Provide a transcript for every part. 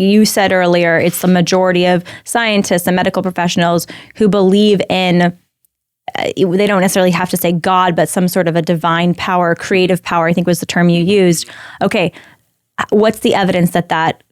you said earlier, it's the majority of scientists and medical professionals who believe in, they don't necessarily have to say God, but some sort of a divine power, creative power, I think was the term you used. Okay, what's the evidence that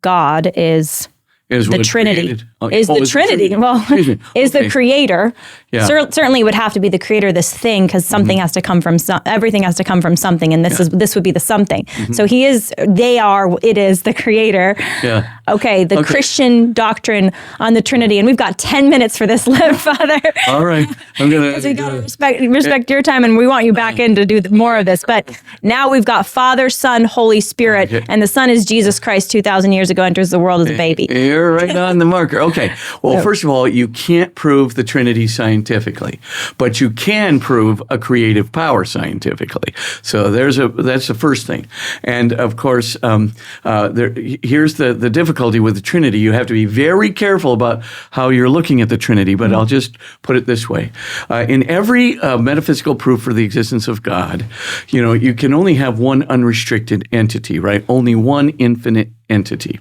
God is the Trinity? Is the Trinity. Well, is the creator. Yeah. Certainly would have to be the creator of this thing, because something has to come from everything has to come from something, and this would be the something. So it is the creator. Yeah. Okay, the Christian doctrine on the Trinity, and we've got 10 minutes for this, Father. All right. I'm going to gotta respect your time, and we want you back in to do more of this. But now we've got Father, Son, Holy Spirit, and the Son is Jesus Christ 2,000 years ago, enters the world as a baby. You're right on the marker. Okay. Well, first of all, you can't prove the Trinity scientifically, but you can prove a creative power scientifically. So that's the first thing. And of course, here's the difficulty with the Trinity. You have to be very careful about how you're looking at the Trinity, but I'll just put it this way. In every metaphysical proof for the existence of God, you can only have one unrestricted entity, right? Only one infinite entity.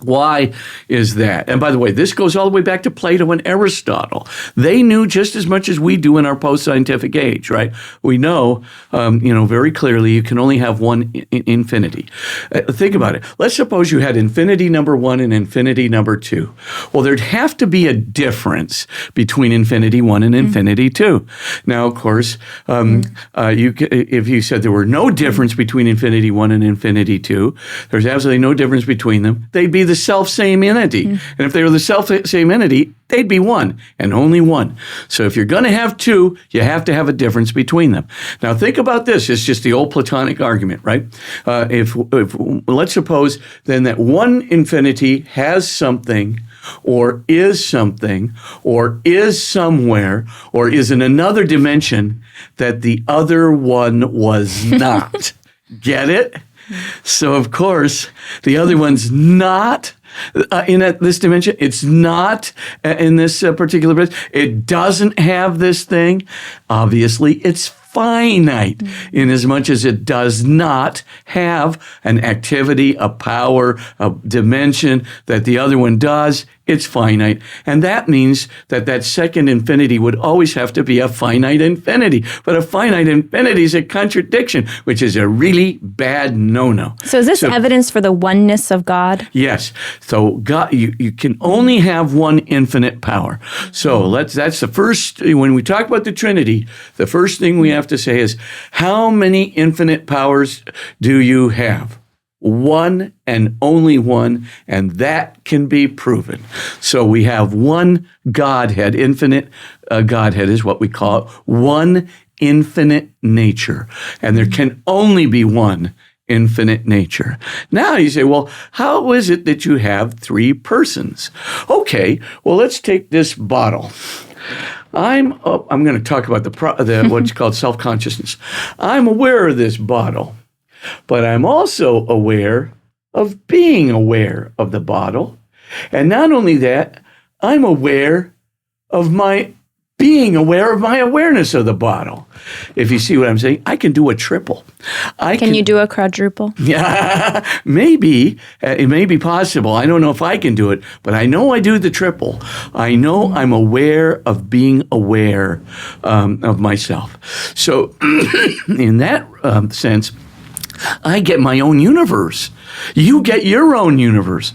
Why is that? And by the way, this goes all the way back to Plato and Aristotle. They knew just as much as we do in our post-scientific age, right? We know, very clearly you can only have one infinity. Think about it. Let's suppose you had infinity number 1 and infinity number 2. Well, there'd have to be a difference between infinity 1 and infinity 2. Now, of course, if you said there were no difference between infinity 1 and infinity 2, there's absolutely no difference between them. They'd be the self-same entity. And if they were the self-same entity, they'd be one and only one. So if you're going to have two, you have to have a difference between them. Now think about this. It's just the old Platonic argument, right? If let's suppose then that one infinity has something, or is something, or is somewhere, or is in another dimension that the other one was not. Get it? So, of course, the other one's not in this dimension. It's not in this particular place. It doesn't have this thing. Obviously, it's finite in as much as it does not have an activity, a power, a dimension that the other one does. It's finite. And that means that second infinity would always have to be a finite infinity. But a finite infinity is a contradiction, which is a really bad no-no. So is this evidence for the oneness of God? Yes. So God, you can only have one infinite power. So that's the first, when we talk about the Trinity, the first thing we have to say is, how many infinite powers do you have? One and only one, and that can be proven. So we have one Godhead, infinite Godhead is what we call it, one infinite nature, and there can only be one infinite nature. Now you say, well, how is it that you have three persons? Okay, well, let's take this bottle. I'm going to talk about the what's called self-consciousness. I'm aware of this bottle. But I'm also aware of being aware of the bottle. And not only that, I'm aware of my being aware of my awareness of the bottle. If you see what I'm saying, I can do a triple. Can you do a quadruple? Yeah, maybe. It may be possible. I don't know if I can do it, but I know I do the triple. I know I'm aware of being aware of myself. So in that sense, I get my own universe. You get your own universe.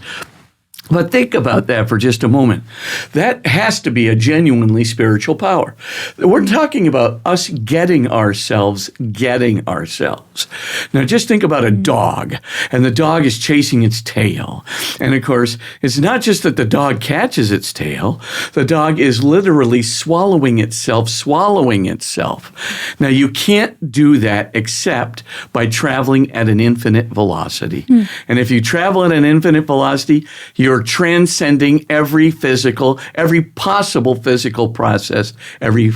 But think about that for just a moment. That has to be a genuinely spiritual power. We're talking about us getting ourselves. Now just think about a dog, and the dog is chasing its tail. And of course, it's not just that the dog catches its tail. The dog is literally swallowing itself. Now you can't do that except by traveling at an infinite velocity. And if you travel at an infinite velocity, you're you're transcending every possible physical process, every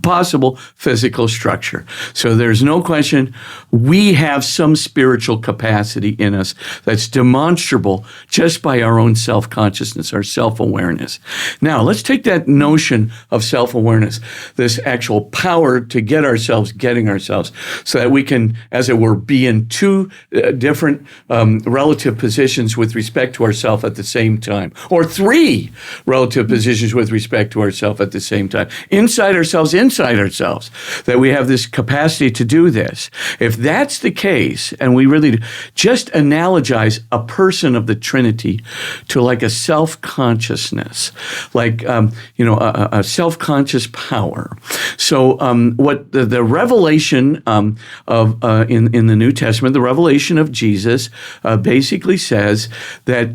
possible physical structure. So there's no question we have some spiritual capacity in us that's demonstrable just by our own self-consciousness, our self-awareness. Now, let's take that notion of self-awareness, this actual power to getting ourselves, so that we can, as it were, be in two different relative positions with respect to ourselves at the same time, or three relative positions with respect to ourselves at the same time, inside ourselves, that we have this capacity to do this. If that's the case, and we really do, just analogize a person of the Trinity to like a self-consciousness, like a self-conscious power. So what the revelation in the New Testament, the revelation of Jesus, basically says that,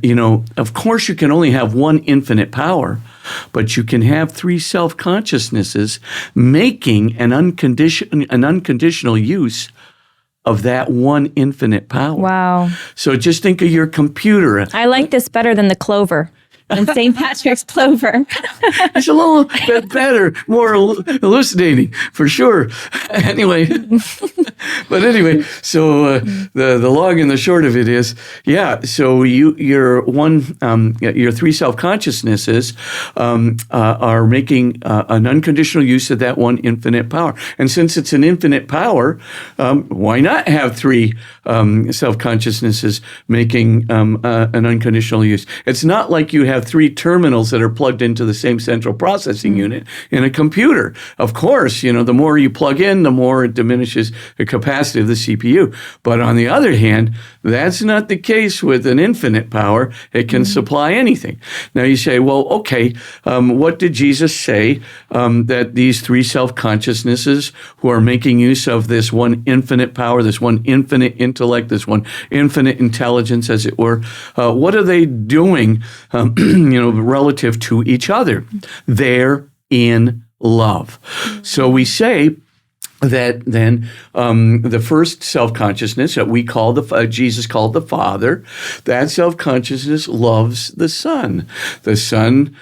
of course you can only have one infinite power, but you can have three self-consciousnesses making an unconditional use of that one infinite power. Wow. So just think of your computer. I like this better than the clover. And St. Patrick's clover. It's a little bit better, more elucidating, for sure. Anyway, so the long and the short of it is, so your three self-consciousnesses are making an unconditional use of that one infinite power. And since it's an infinite power, why not have three self-consciousnesses making an unconditional use? It's not like you have three terminals that are plugged into the same central processing unit in a computer. Of course, the more you plug in, the more it diminishes the capacity of the CPU. But on the other hand, that's not the case with an infinite power. It can supply anything. Now you say, well, okay, what did Jesus say that these three self-consciousnesses who are making use of this one infinite power, this one infinite intellect, this one infinite intelligence, as it were, what are they doing, relative to each other? They're in love. So we say that then the first self-consciousness that we call Jesus called the Father, that self-consciousness loves the Son. The Son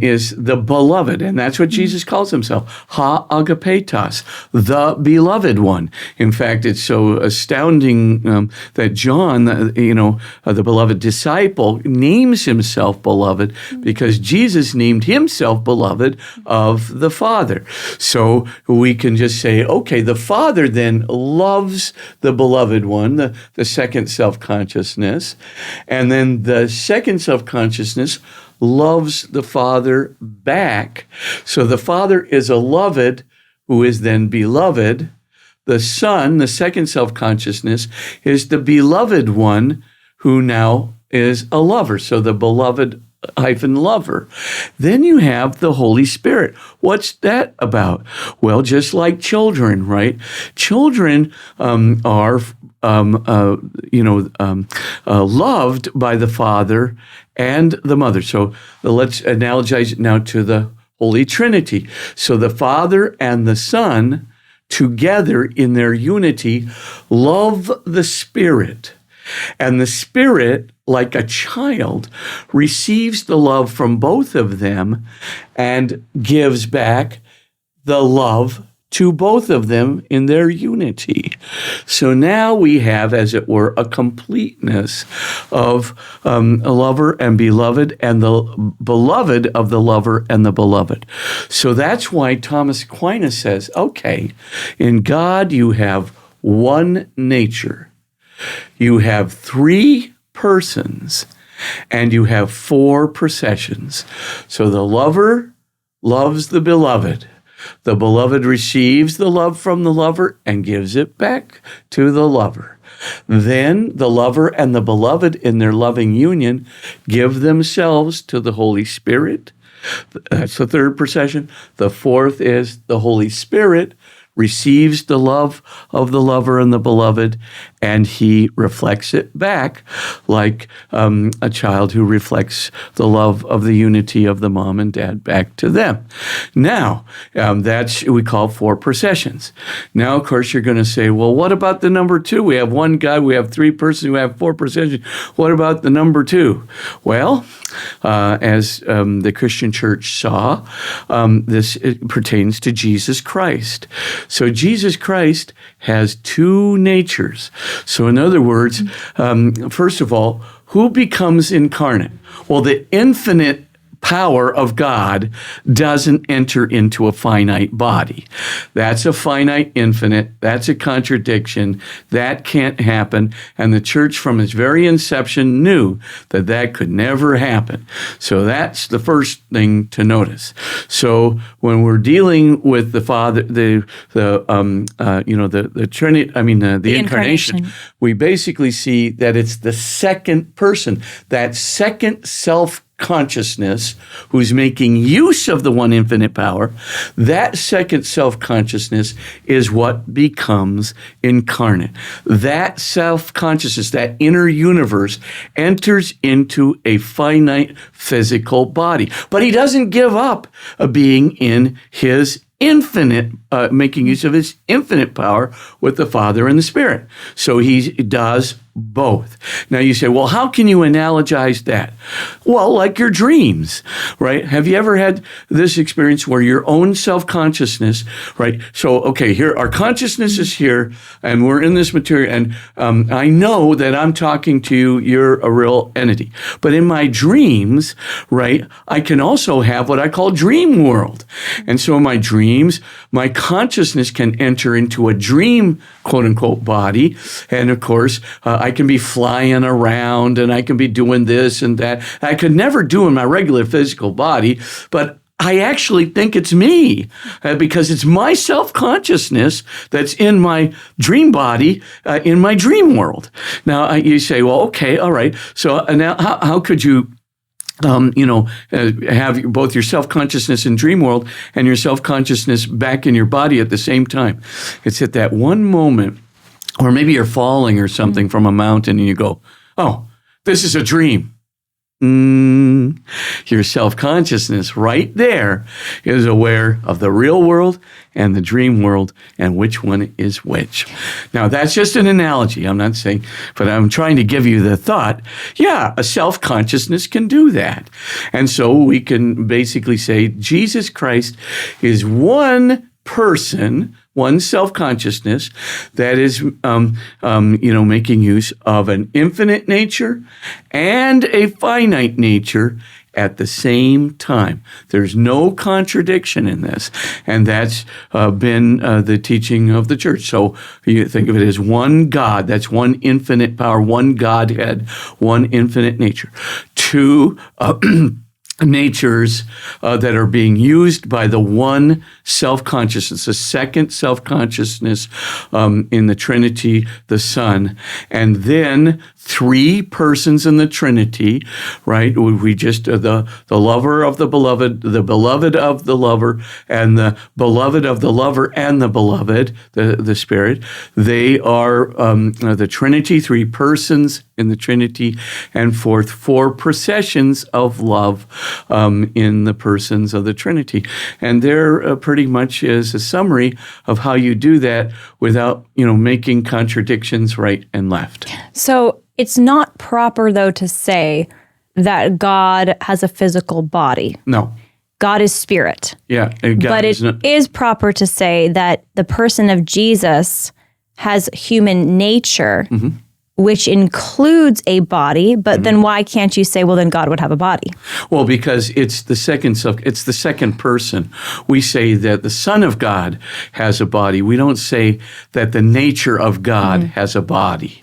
is the beloved, and that's what Jesus calls himself, ha agapetos, the beloved one. In fact, it's so astounding that John, the beloved disciple, names himself beloved because Jesus named himself beloved of the Father. So we can just say, okay, the Father then loves the beloved one, the second self-consciousness, and then the second self-consciousness loves the Father back. So the Father is a loved who is then beloved. The Son, the second self-consciousness, is the beloved one who now is a lover. So the beloved lover. Then you have the Holy Spirit. What's that about? Well, just like children, right? Children are loved by the Father and the Mother. So let's analogize it now to the Holy Trinity. So the Father and the Son together in their unity love the Spirit. And the Spirit, like a child, receives the love from both of them and gives back the love to both of them in their unity. So now we have, as it were, a completeness of a lover and beloved, and the beloved of the lover and the beloved. So that's why Thomas Aquinas says, okay, in God you have one nature. You have three persons, and you have four processions. So the lover loves the beloved. The beloved receives the love from the lover and gives it back to the lover. Then the lover and the beloved in their loving union give themselves to the Holy Spirit. That's the third procession. The fourth is the Holy Spirit receives the love of the lover and the beloved, and he reflects it back like a child who reflects the love of the unity of the mom and dad back to them. Now, that's we call 4 processions. Now, of course, you're going to say, well, what about the number 2? We have one God, we have 3 persons, we have 4 processions. What about the number 2? Well, as the Christian church saw, this pertains to Jesus Christ. So Jesus Christ has 2 natures. So in other words, first of all, who becomes incarnate? Well, the infinite power of God doesn't enter into a finite body. That's a finite infinite. That's a contradiction. That can't happen. And the church from its very inception knew that that could never happen. So that's the first thing to notice. So when we're dealing with the Father, the Trinity, the Incarnation, we basically see that it's the second person, that second self-consciousness who's making use of the one infinite power. That second self-consciousness is what becomes incarnate. That self-consciousness, that inner universe, enters into a finite physical body. But he doesn't give up being in his infinite, making use of his infinite power with the Father and the Spirit. So he does both. Now you say, well, how can you analogize that? Well, like your dreams, right? Have you ever had this experience where your own self-consciousness, right? So, okay, here, our consciousness is here, and we're in this material, and I know that I'm talking to you, you're a real entity. But in my dreams, right, I can also have what I call dream world. And so in my dreams, my consciousness can enter into a dream, quote unquote, body. And of course, I can be flying around and I can be doing this and that. I could never do in my regular physical body, but I actually think it's me because it's my self-consciousness that's in my dream body, in my dream world. Now, you say, well, okay, all right. So now how could you have both your self-consciousness in dream world and your self-consciousness back in your body at the same time? It's at that one moment, or maybe you're falling or something from a mountain and you go, oh, this is a dream. Your self-consciousness right there is aware of the real world and the dream world and which one is which. Now, that's just an analogy. I'm not saying, but I'm trying to give you the thought, yeah, a self-consciousness can do that. And so we can basically say Jesus Christ is one person, one self-consciousness that is, making use of an infinite nature and a finite nature at the same time. There's no contradiction in this, and that's been the teaching of the church. So you think of it as one God. That's one infinite power, one Godhead, one infinite nature. 2 natures that are being used by the one self-consciousness, the second self-consciousness in the Trinity, the Son, and then 3 persons in the Trinity, right? We just, the lover of the beloved of the lover, and the beloved of the lover and the beloved, the Spirit. They are the Trinity, 3 persons in the Trinity, and 4 processions of love in the persons of the Trinity. And there pretty much is a summary of how you do that without, making contradictions right and left. So it's not proper, though, to say that God has a physical body. No. God is spirit. Yeah. But it is proper to say that the person of Jesus has human nature, which includes a body, but then why can't you say, well, then God would have a body? Well, because it's the second person. We say that the Son of God has a body. We don't say that the nature of God has a body.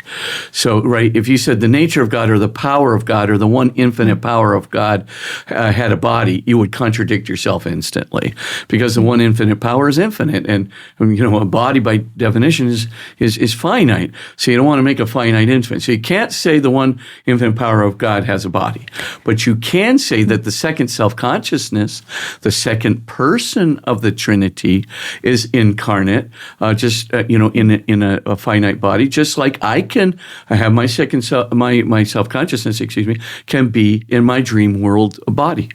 So, right, if you said the nature of God or the power of God or the one infinite power of God had a body, you would contradict yourself instantly, because the one infinite power is infinite, and a body by definition is finite. So you don't want to make a finite finite infinite. So you can't say the one infinite power of God has a body, but you can say that the second self-consciousness, the second person of the Trinity, is incarnate, in a finite body, just like I have my second self, my self-consciousness, can be in my dream world body.